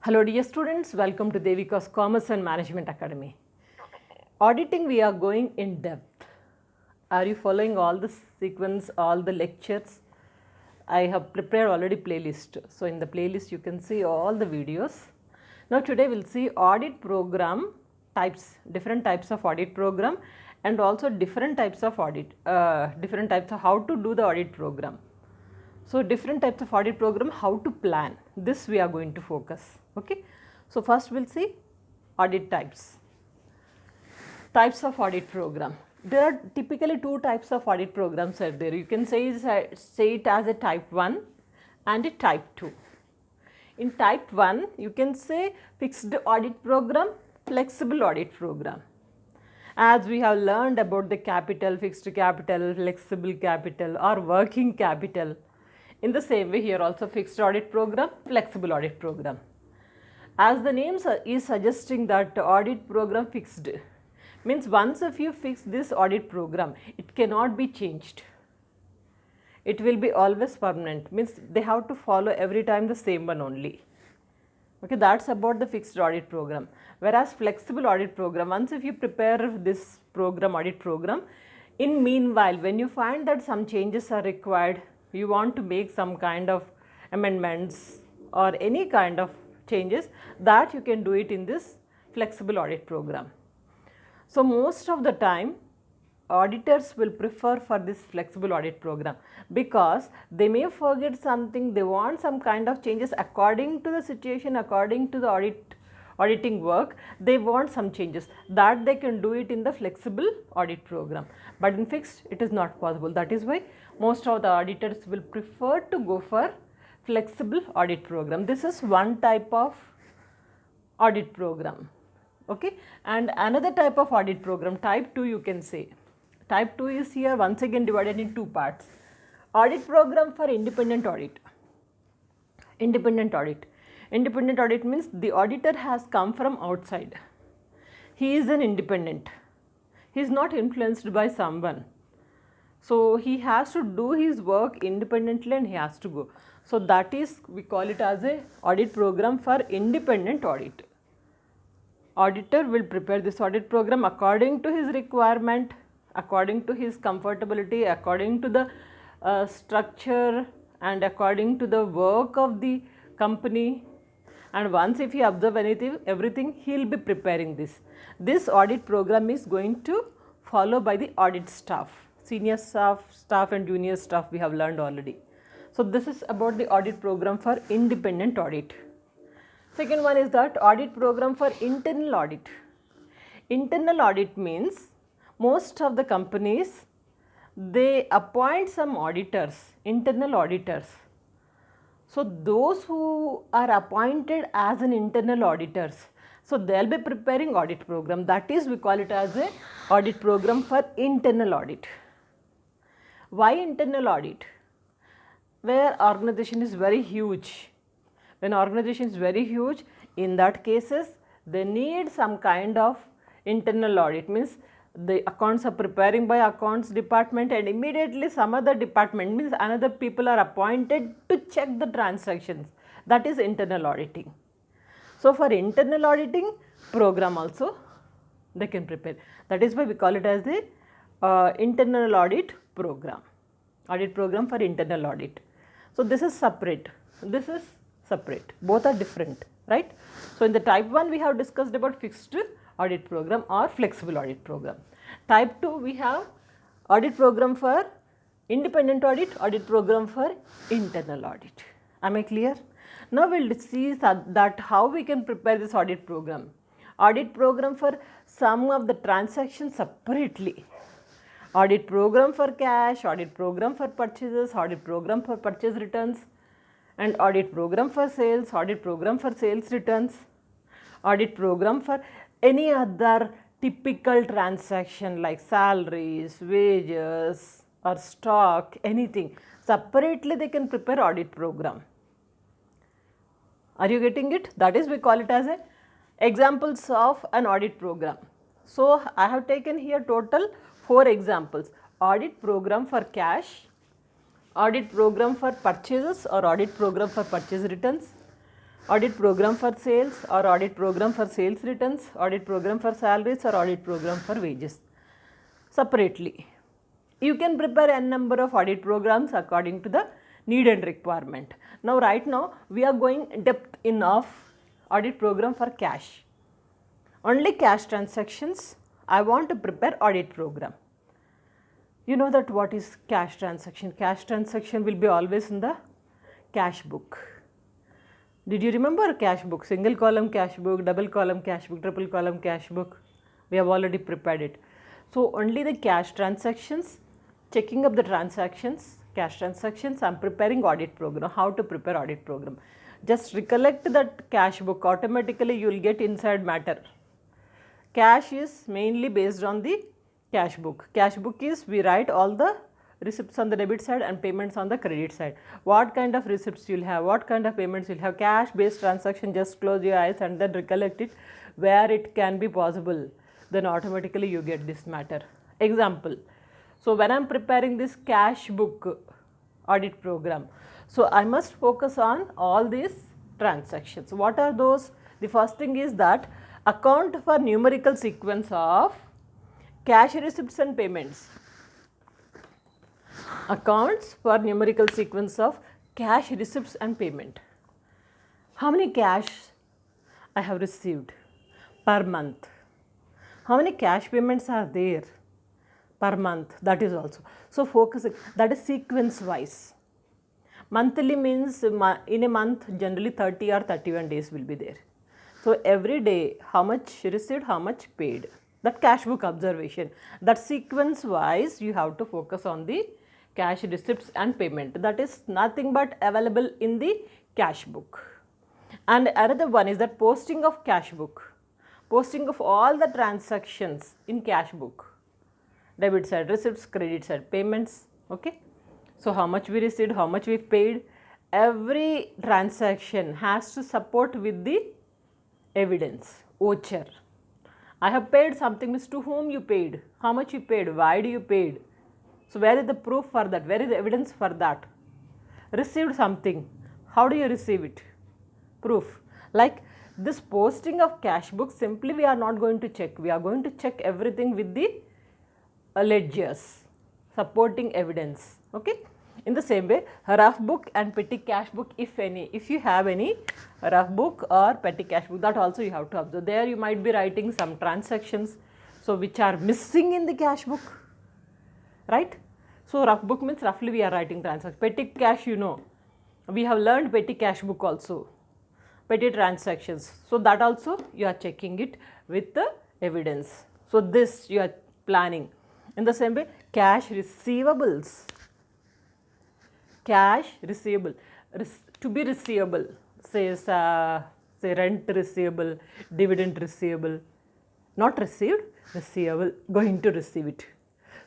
Hello dear students, welcome to Devika's Commerce and Management Academy. Auditing we are going in depth. Are you following all the sequence, all the lectures? I have prepared already playlist. So in the playlist you can see all the videos. Now today we'll see audit program types, different types of audit program and also different types of audit, different types of how to do the audit program. So different types of audit program, how to plan, this we are going to focus, okay. So first we will see audit types. Types of audit program. There are typically two types of audit programs are there. You can say it as a type 1 and a type 2. In type 1 you can say fixed audit program, flexible audit program. As we have learned about the capital, fixed capital, flexible capital or working capital. In the same way here also fixed audit program, flexible audit program. As the name is suggesting that audit program fixed means once if you fix this audit program, it cannot be changed. It will be always permanent, means they have to follow every time the same one only. Okay, that's about the fixed audit program. Whereas flexible audit program, once if you prepare this program, audit program, in meanwhile when you find that some changes are required, you want to make some kind of amendments or any kind of changes, that you can do it in this flexible audit program. So most of the time auditors will prefer for this flexible audit program because they may forget something, they want some kind of changes according to the situation, according to the auditing work, they want some changes, that they can do it in the flexible audit program. But in fixed it is not possible. That is why most of the auditors will prefer to go for flexible audit program. This is one type of audit program, okay. And another type of audit program, type 2 you can say. Type 2 is here once again divided in two parts. Audit program for independent audit. Independent audit. Independent audit means the auditor has come from outside. He is an independent. He is not influenced by someone. So he has to do his work independently and he has to go. So that is, we call it as a audit program for independent audit. Auditor will prepare this audit program according to his requirement, according to his comfortability, according to the structure and according to the work of the company. And once if he observe everything, he will be preparing this. This audit program is going to follow by the audit staff, senior staff and junior staff we have learned already. So this is about the audit program for independent audit. Second one is that audit program for internal audit. Internal audit means most of the companies, they appoint some auditors, internal auditors. So those who are appointed as an internal auditors, so they will be preparing audit program, that is we call it as a audit program for internal audit. Why internal audit? Where organization is very huge. When organization is very huge, in that cases they need some kind of internal audit, means the accounts are preparing by accounts department and immediately some other department, means another people are appointed to check the transactions, that is internal auditing. So for internal auditing program also they can prepare, that is why we call it as the internal audit program, audit program for internal audit. So this is separate, this is separate, both are different, right. So in the type 1 we have discussed about fixed audit program or flexible audit program. Type 2 we have audit program for independent audit, audit program for internal audit. Am I clear? Now we will see that how we can prepare this audit program. Audit program for some of the transactions separately. Audit program for cash, audit program for purchases, audit program for purchase returns, and audit program for sales, audit program for sales returns, audit program for any other typical transaction like salaries, wages or stock, anything. Separately they can prepare audit program. Are you getting it? That is, we call it as a examples of an audit program. So I have taken here total 4 examples: audit program for cash, audit program for purchases or audit program for purchase returns, Audit program for sales or audit program for sales returns, audit program for salaries or audit program for wages separately. You can prepare n number of audit programs according to the need and requirement. Now right now we are going depth in of audit program for cash. Only cash transactions I want to prepare audit program. You know that what is cash transaction? Cash transaction will be always in the cash book. Did you remember cash book? Single column cash book, double column cash book, triple column cash book. We have already prepared it. So only the cash transactions, checking up the transactions, cash transactions, I am preparing audit program. How to prepare audit program? Just recollect that cash book, automatically you will get inside matter. Cash is mainly based on the cash book. Cash book is we write all the receipts on the debit side and payments on the credit side. What kind of receipts you will have, what kind of payments you will have, cash based transaction, just close your eyes and then recollect it where it can be possible, then automatically you get this matter. Example, so when I am preparing this cash book audit program, so I must focus on all these transactions. What are those? The first thing is that account for numerical sequence of cash receipts and payments. Accounts for numerical sequence of cash receipts and payment. How many cash I have received per month? How many cash payments are there per month? That is also. So focusing, that is sequence wise. Monthly means in a month generally 30 or 31 days will be there. So every day how much received, how much paid. That cash book observation. That sequence wise you have to focus on the cash receipts and payment. That is nothing but available in the cash book. And another one is that posting of cash book. Posting of all the transactions in cash book. Debit side receipts, credit side payments. Okay. So how much we received, how much we paid. Every transaction has to support with the evidence, voucher. I have paid something, means to whom you paid, how much you paid, why do you paid. So where is the proof for that, where is the evidence for that. Received something, how do you receive it, proof. Like this posting of cash book, simply we are not going to check, we are going to check everything with the ledgers, supporting evidence. Okay. In the same way, rough book and petty cash book, if any, if you have any rough book or petty cash book, that also you have to observe. There you might be writing some transactions, so which are missing in the cash book, right. So rough book means roughly we are writing transactions. Petty cash, you know, we have learned petty cash book also, petty transactions. So that also you are checking it with the evidence. So this you are planning. In the same way, cash receivables. Cash receivable, to be receivable, say rent receivable, dividend receivable, not received, receivable, going to receive it.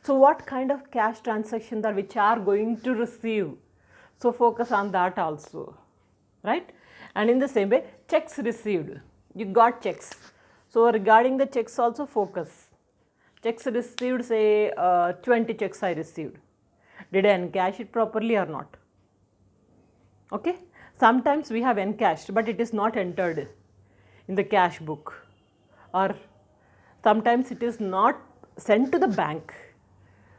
So what kind of cash transactions are which are going to receive? So focus on that also, right? And in the same way, checks received, you got checks. So regarding the checks also focus. Checks received, say 20 checks I received. Did I encash it properly or not? Okay. Sometimes we have encashed, but it is not entered in the cash book, or sometimes it is not sent to the bank.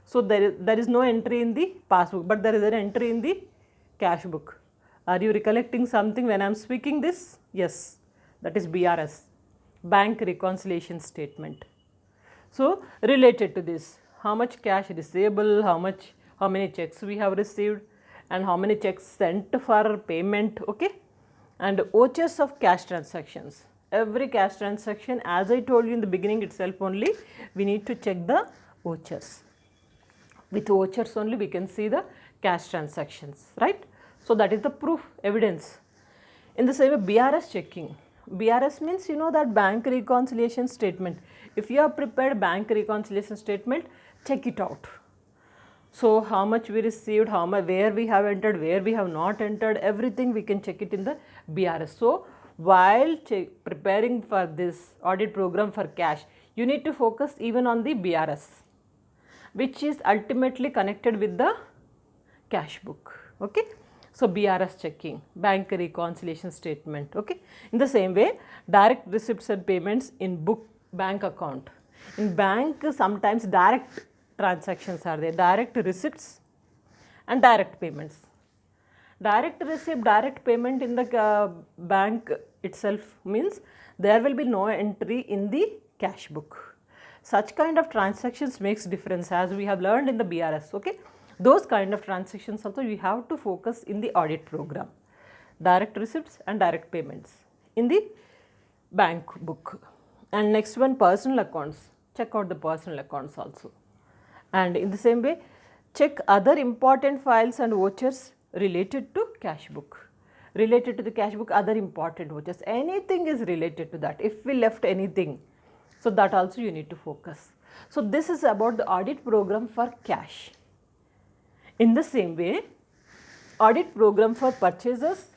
So there is no entry in the passbook, but there is an entry in the cash book. Are you recollecting something when I am speaking this? Yes, that is BRS, Bank Reconciliation Statement. So related to this, how much cash receivable, how many checks we have received, and how many checks sent for payment, okay. And vouchers of cash transactions. Every cash transaction, as I told you in the beginning itself only, we need to check the vouchers. With vouchers only we can see the cash transactions, right. So that is the proof, evidence. In the same way, BRS checking. BRS means, you know, that bank reconciliation statement. If you have prepared bank reconciliation statement, check it out. So how much we received, how much, where we have entered, where we have not entered, everything we can check it in the BRS. So while preparing for this audit program for cash, you need to focus even on the BRS, which is ultimately connected with the cash book. Okay. So BRS checking, bank reconciliation statement. Okay. In the same way, direct receipts and payments in bank account. In bank, sometimes direct transactions are there, direct receipts and direct payments. Direct receipt, direct payment in the bank itself means there will be no entry in the cash book. Such kind of transactions makes difference, as we have learned in the BRS. Okay, those kind of transactions also we have to focus in the audit program. Direct receipts and direct payments in the bank book. And next one, personal accounts. Check out the personal accounts also. And in the same way, check other important files and vouchers related to cash book. Related to the cash book, other important vouchers, anything is related to that. If we left anything, so that also you need to focus. So this is about the audit program for cash. In the same way, audit program for purchases,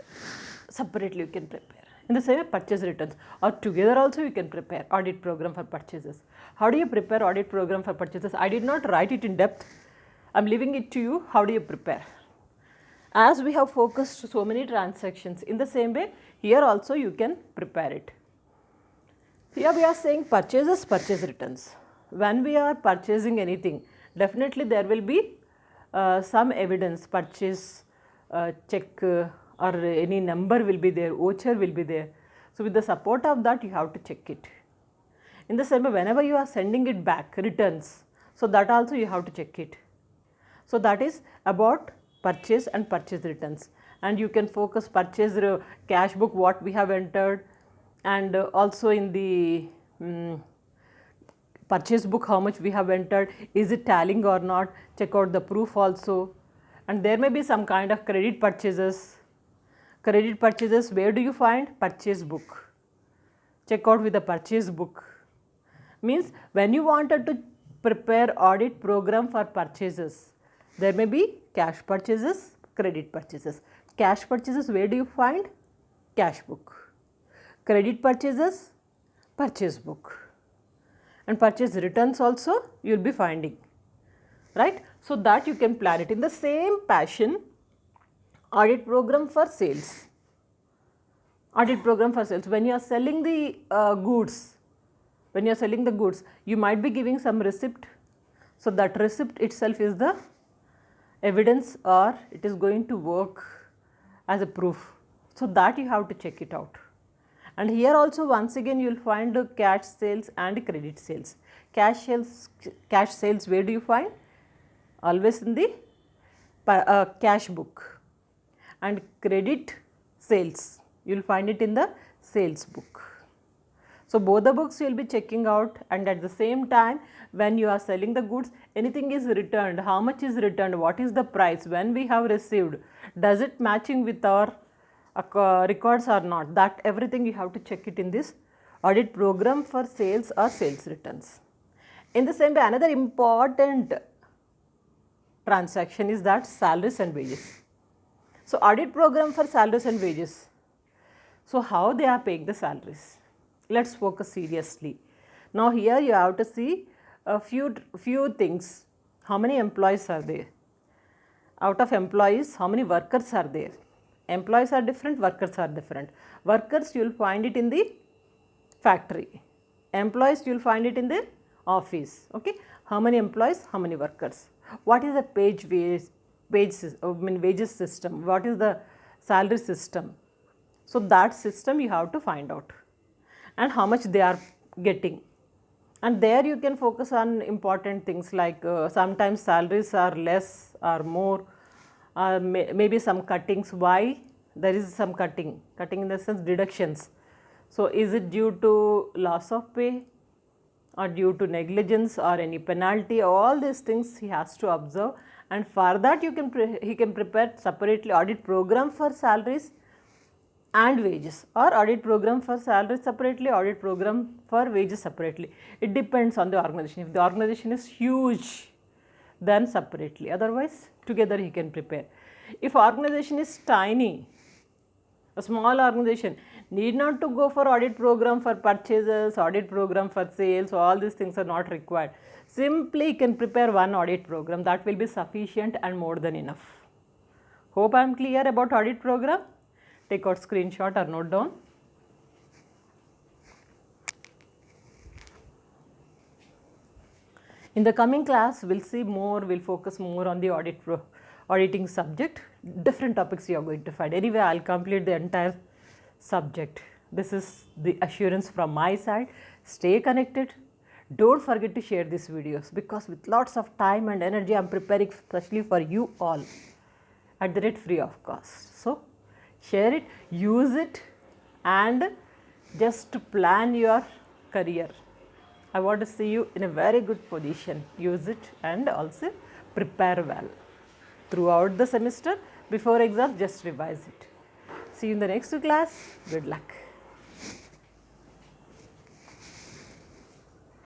separately you can prepare. In the same way, purchase returns, or together also you can prepare audit program for purchases. How do you prepare audit program for purchases? I did not write it in depth. I am leaving it to you. How do you prepare? As we have focused so many transactions, in the same way, here also you can prepare it. Here we are saying purchases, purchase returns. When we are purchasing anything, definitely there will be some evidence, purchase check or any number will be there, voucher will be there. So with the support of that, you have to check it. In the same way, whenever you are sending it back, returns, so that also you have to check it. So that is about purchase and purchase returns, and you can focus purchase cash book what we have entered, and also in the purchase book how much we have entered, is it tallying or not, check out the proof also. And there may be some kind of credit purchases. Credit purchases, where do you find? Purchase book. Check out with the purchase book. Means when you wanted to prepare audit program for purchases, there may be cash purchases, credit purchases. Cash purchases, where do you find? Cash book. Credit purchases, purchase book. And purchase returns also you will be finding, right? So that you can plan it. In the same passion, audit program for sales. Audit program for sales. When you are selling the goods, you might be giving some receipt. So that receipt itself is the evidence, or it is going to work as a proof. So that you have to check it out. And here also once again you will find cash sales and credit sales. Cash sales, where do you find? Always in the cash book. And credit sales, you will find it in the sales book. So both the books you will be checking out, and at the same time when you are selling the goods, anything is returned, how much is returned, what is the price, when we have received, does it matching with our records or not, that everything you have to check it in this audit program for sales or sales returns. In the same way, another important transaction is that salaries and wages. So audit program for salaries and wages. So how they are paying the salaries? Let's focus seriously. Now here you have to see a few things. How many employees are there? Out of employees, how many workers are there? Employees are different, workers are different. Workers you will find it in the factory. Employees you will find it in the office. Okay. How many employees, how many workers? What is the wages system? What is the salary system? So that system you have to find out, and how much they are getting. And there you can focus on important things like sometimes salaries are less or more, maybe some cuttings. Why there is some cutting in the sense deductions. So is it due to loss of pay or due to negligence or any penalty? All these things he has to observe, and for that he can prepare separately audit program for salaries and wages, or audit program for salaries separately, audit program for wages separately. It depends on the organization. If the organization is huge, then separately, otherwise together he can prepare. If organization is tiny, a small organization, need not to go for audit program for purchases, audit program for sales, all these things are not required. Simply you can prepare one audit program, that will be sufficient and more than enough. Hope I am clear about audit program. Take out screenshot or note down. In the coming class, we'll see more, we'll focus more on the auditing subject. Different topics you are going to find. Anyway, I'll complete the entire subject. This is the assurance from my side. Stay connected. Don't forget to share these videos, because with lots of time and energy, I'm preparing especially for you all at the rate free of cost. So, share it, use it, and just to plan your career. I want to see you in a very good position. Use it and also prepare well. Throughout the semester, before exam, just revise it. See you in the next class. Good luck.